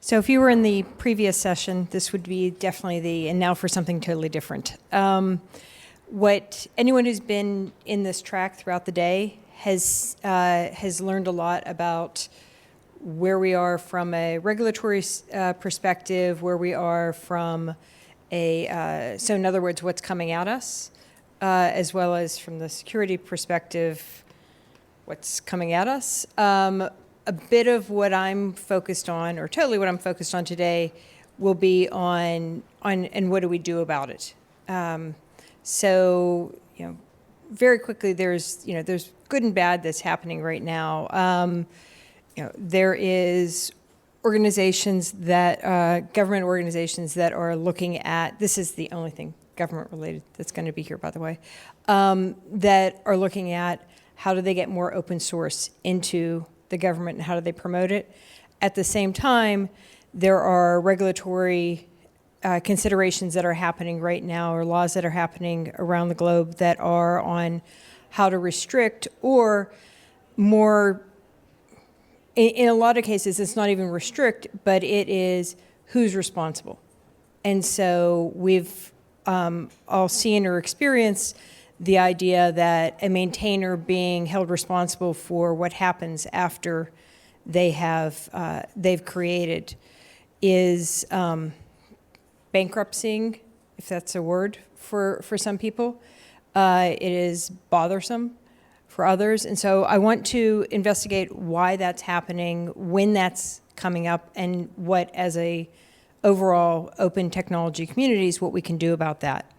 So if you were in the previous session, this would be definitely and now for something totally different. What anyone who's been in this track throughout the day has learned a lot about where we are from a regulatory perspective, where we are from so in other words, what's coming at us, as well as from the security perspective, what's coming at us. A bit of what I'm focused on, or totally what I'm focused on today, will be on and what do we do about it. So, very quickly, there's good and bad that's happening right now. There is organizations government organizations that are looking at, this is the only thing government related that's going to be here, by the way, that are looking at how do they get more open source into the government and how do they promote it. At the same time, there are regulatory considerations that are happening right now, or laws that are happening around the globe that are on how to restrict, or more, in a lot of cases, it's not even restrict, but it is who's responsible. And so we've all seen or experienced the idea that a maintainer being held responsible for what happens after they've created is bankrupting, if that's a word for some people. It is bothersome for others. And so I want to investigate why that's happening, when that's coming up, and what, as a overall open technology communities, what we can do about that.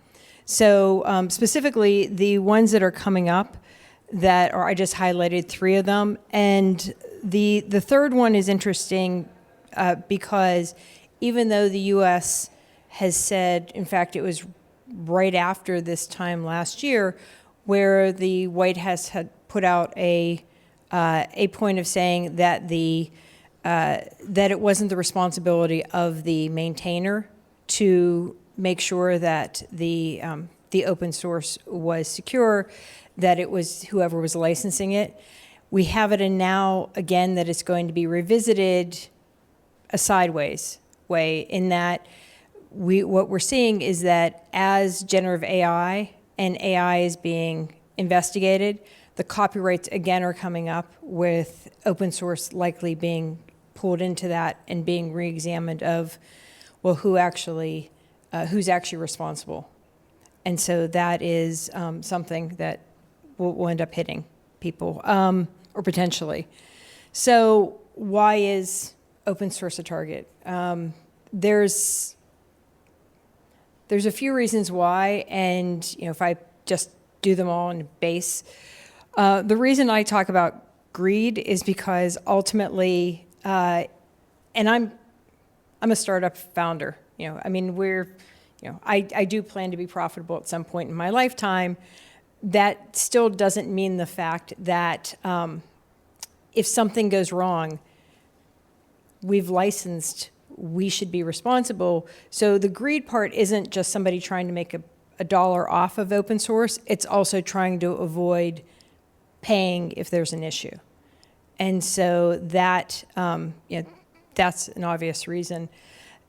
So specifically, the ones that are coming up that are, I just highlighted 3 of them. And the third one is interesting because even though the U.S. has said, in fact, it was right after this time last year, where the White House had put out a point of saying that that it wasn't the responsibility of the maintainer to make sure that the open source was secure, that it was whoever was licensing it. We have it in now, again, that it's going to be revisited a sideways way, in that what we're seeing is that as generative AI and AI is being investigated, the copyrights again are coming up, with open source likely being pulled into that and being re-examined of, well, who's actually responsible. And so that is something that will end up hitting people, or potentially. So why is open source a target? There's a few reasons why, and if I just do them all in base. The reason I talk about greed is because ultimately, and I'm a startup founder. I do plan to be profitable at some point in my lifetime. That still doesn't mean the fact that if something goes wrong, we've licensed, we should be responsible. So the greed part isn't just somebody trying to make a dollar off of open source. It's also trying to avoid paying if there's an issue. And so that, that's an obvious reason.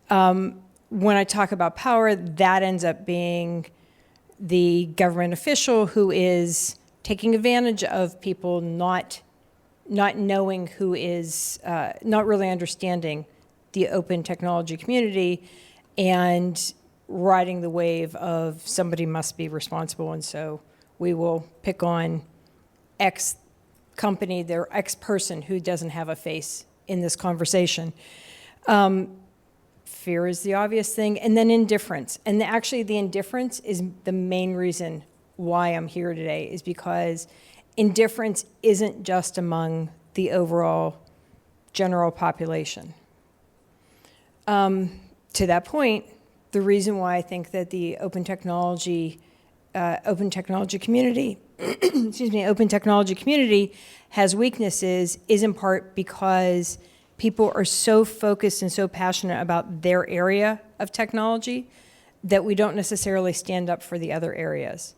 When I talk about power, that ends up being the government official who is taking advantage of people not knowing who is, not really understanding the open technology community, and riding the wave of somebody must be responsible, and so we will pick on X company, their X person who doesn't have a face in this conversation. Fear is the obvious thing, and then indifference. And actually the indifference is the main reason why I'm here today, is because indifference isn't just among the overall general population. To that point, the reason why I think that the open technology community, open technology community has weaknesses is in part because people are so focused and so passionate about their area of technology that we don't necessarily stand up for the other areas.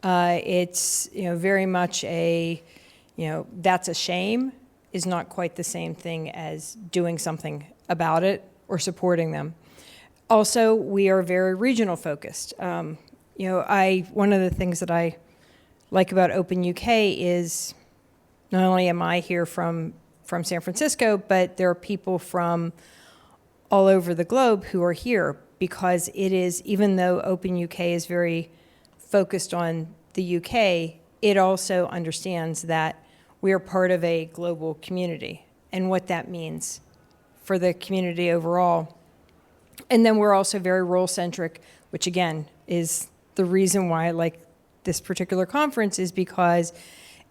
It's very much that's a shame, is not quite the same thing as doing something about it or supporting them. Also, we are very regional focused. One of the things that I like about OpenUK is not only am I here from San Francisco, but there are people from all over the globe who are here because it is, even though OpenUK is very focused on the UK, it also understands that we are part of a global community and what that means for the community overall. And then we're also very role-centric, which again is the reason why I like this particular conference, is because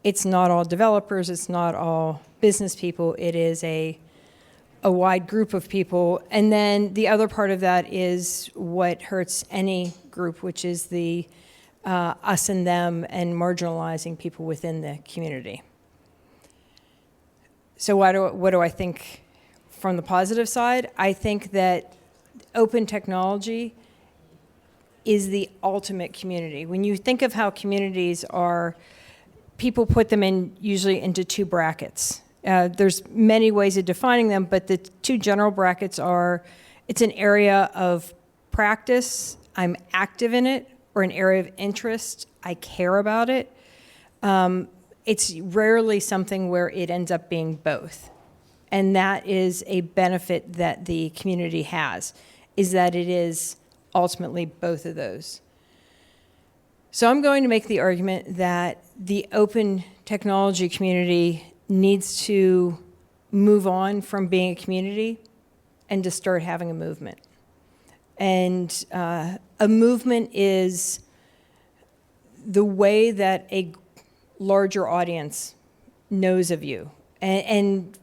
it's not all developers, it's not all business people, it is a wide group of people. And then the other part of that is what hurts any group, which is the us and them and marginalizing people within the community. So what do I think from the positive side? I think that open technology is the ultimate community. When you think of how communities are, people put them in usually into two brackets. There's many ways of defining them, but the two general brackets are, it's an area of practice, I'm active in it, or an area of interest, I care about it. It's rarely something where it ends up being both. And that is a benefit that the community has, is that it is ultimately both of those. So I'm going to make the argument that the open technology community needs to move on from being a community and to start having a movement. And a movement is the way that a larger audience knows of you. And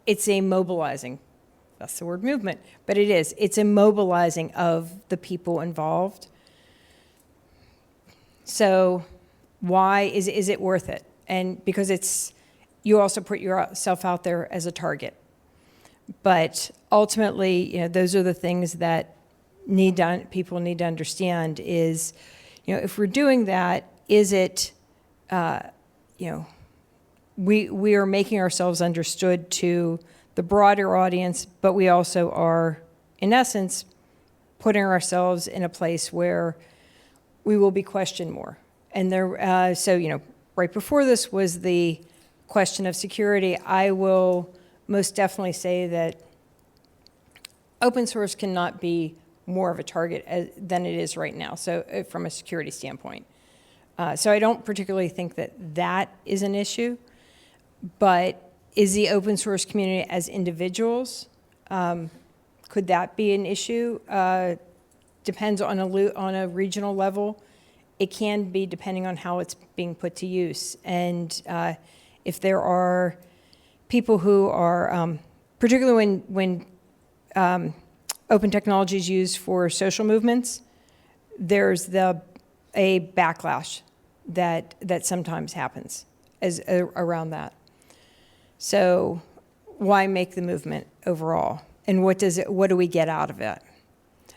it's a mobilizing, that's the word movement, but it is. It's a mobilizing of the people involved. So why is it worth it? And because you also put yourself out there as a target. But ultimately, those are the things that people need to understand is, if we're doing that, is it, we are making ourselves understood to the broader audience, but we also are, in essence, putting ourselves in a place where we will be questioned more. And right before this was the question of security. I will most definitely say that open source cannot be more of a target than it is right now, so from a security standpoint. So I don't particularly think that is an issue, but is the open source community as individuals, could that be an issue? Depends on a regional level. It can be depending on how it's being put to use. And if there are people who are, particularly when open technology is used for social movements, there's a backlash that sometimes happens around that. So why make the movement overall? And what do we get out of it?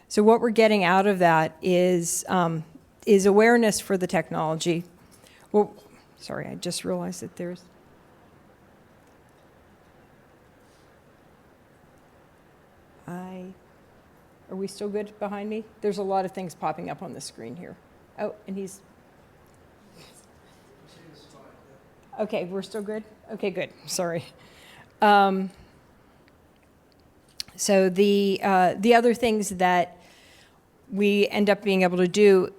So what we're getting out of that is awareness for the technology. Well, sorry, I just realized that there's... Are we still good behind me? There's a lot of things popping up on the screen here. Oh, and he's... Okay, we're still good? Okay, good. Sorry. So the other things that we end up being able to do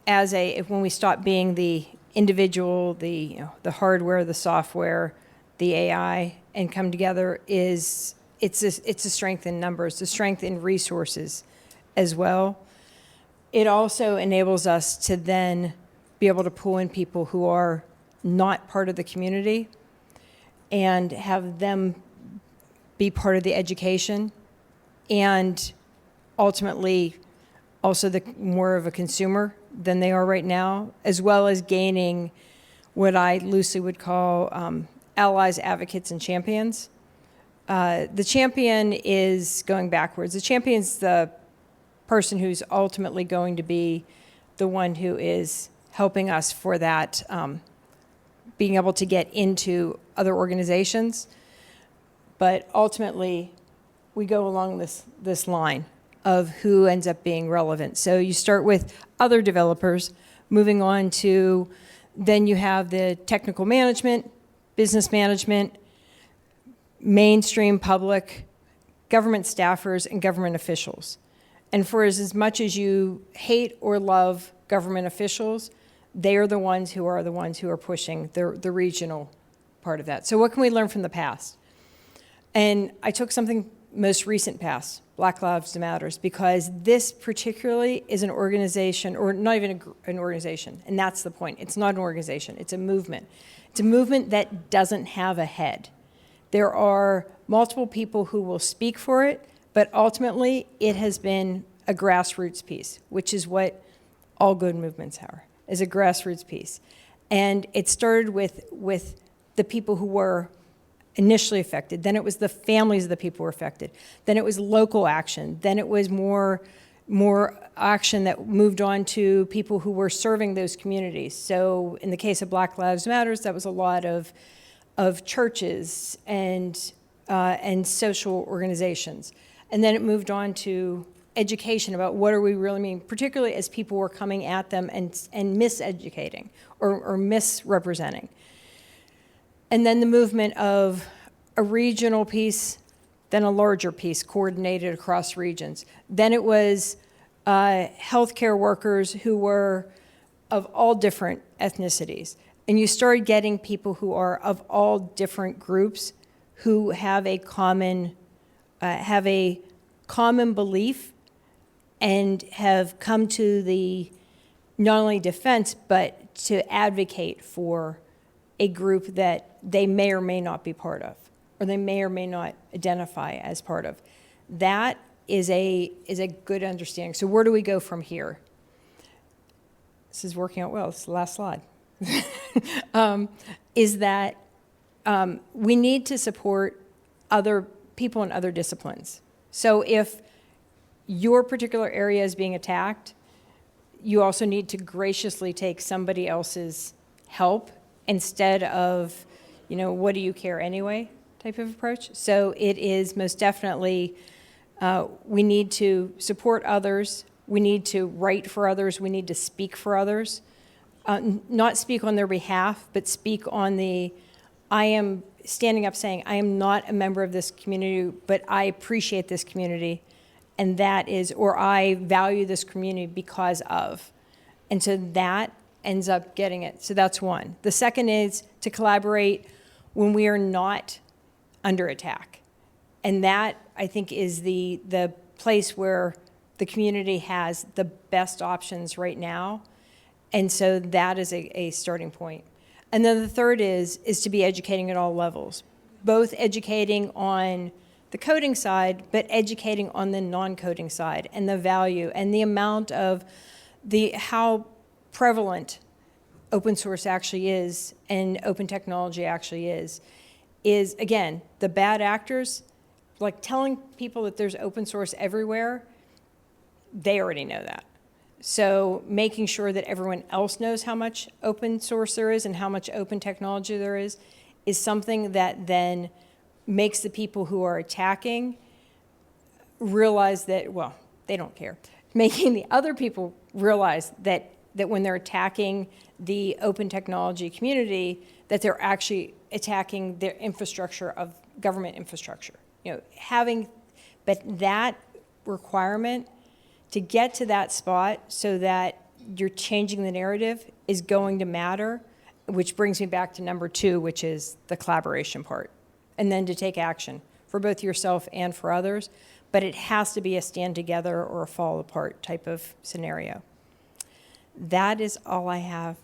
when we stop being the individual, the hardware, the software, the AI, and come together is it's a strength in numbers, the strength in resources as well. It also enables us to then be able to pull in people who are not part of the community and have them be part of the education, and ultimately also more of a consumer than they are right now, as well as gaining what I loosely would call allies, advocates, and champions. The champion is going backwards. The champion's the person who's ultimately going to be the one who is helping us for that being able to get into other organizations. But ultimately, we go along this line of who ends up being relevant. So you start with other developers, moving on to, then you have the technical management, business management, mainstream public, government staffers, and government officials. And for as much as you hate or love government officials, they are the ones who are pushing the regional part of that. So what can we learn from the past? And I took something most recent past, Black Lives Matters, because this particularly is an organization, or not even an organization, and that's the point. It's not an organization, it's a movement. It's a movement that doesn't have a head. There are multiple people who will speak for it, but ultimately it has been a grassroots piece, which is what all good movements are, is a grassroots piece. And it started with the people who were initially affected. Then it was the families of the people who were affected. Then it was local action. Then it was more action that moved on to people who were serving those communities. So in the case of Black Lives Matters, that was a lot of churches and social organizations. And then it moved on to education about what do we really mean, particularly as people were coming at them and miseducating or misrepresenting. And then the movement of a regional piece, then a larger piece coordinated across regions. Then it was healthcare workers who were of all different ethnicities. And you started getting people who are of all different groups who have a common belief and have come to the not only defense, but to advocate for a group that they may or may not be part of, or they may or may not identify as part of. That is a good understanding. So where do we go from here? This is working out well. It's the last slide. Is that we need to support other people in other disciplines. So if your particular area is being attacked, you also need to graciously take somebody else's help instead of, what do you care anyway type of approach. So it is most definitely, we need to support others, we need to write for others, we need to speak for others. Not speak on their behalf, but speak on I am standing up saying, I am not a member of this community, but I appreciate this community, and that is, or I value this community because of. And so that ends up getting it. So that's one. The second is to collaborate when we are not under attack. And that, I think, is the place where the community has the best options right now. And so that is a starting point. And then the third is to be educating at all levels, both educating on the coding side, but educating on the non-coding side and the value and the amount of how prevalent open source actually is and open technology actually is again, the bad actors, like telling people that there's open source everywhere, they already know that. So making sure that everyone else knows how much open source there is and how much open technology there is something that then makes the people who are attacking realize that, well, they don't care. Making the other people realize that when they're attacking the open technology community, that they're actually attacking their infrastructure of government infrastructure. But that requirement to get to that spot so that you're changing the narrative is going to matter, which brings me back to number 2, which is the collaboration part. And then to take action for both yourself and for others, but it has to be a stand together or a fall apart type of scenario. That is all I have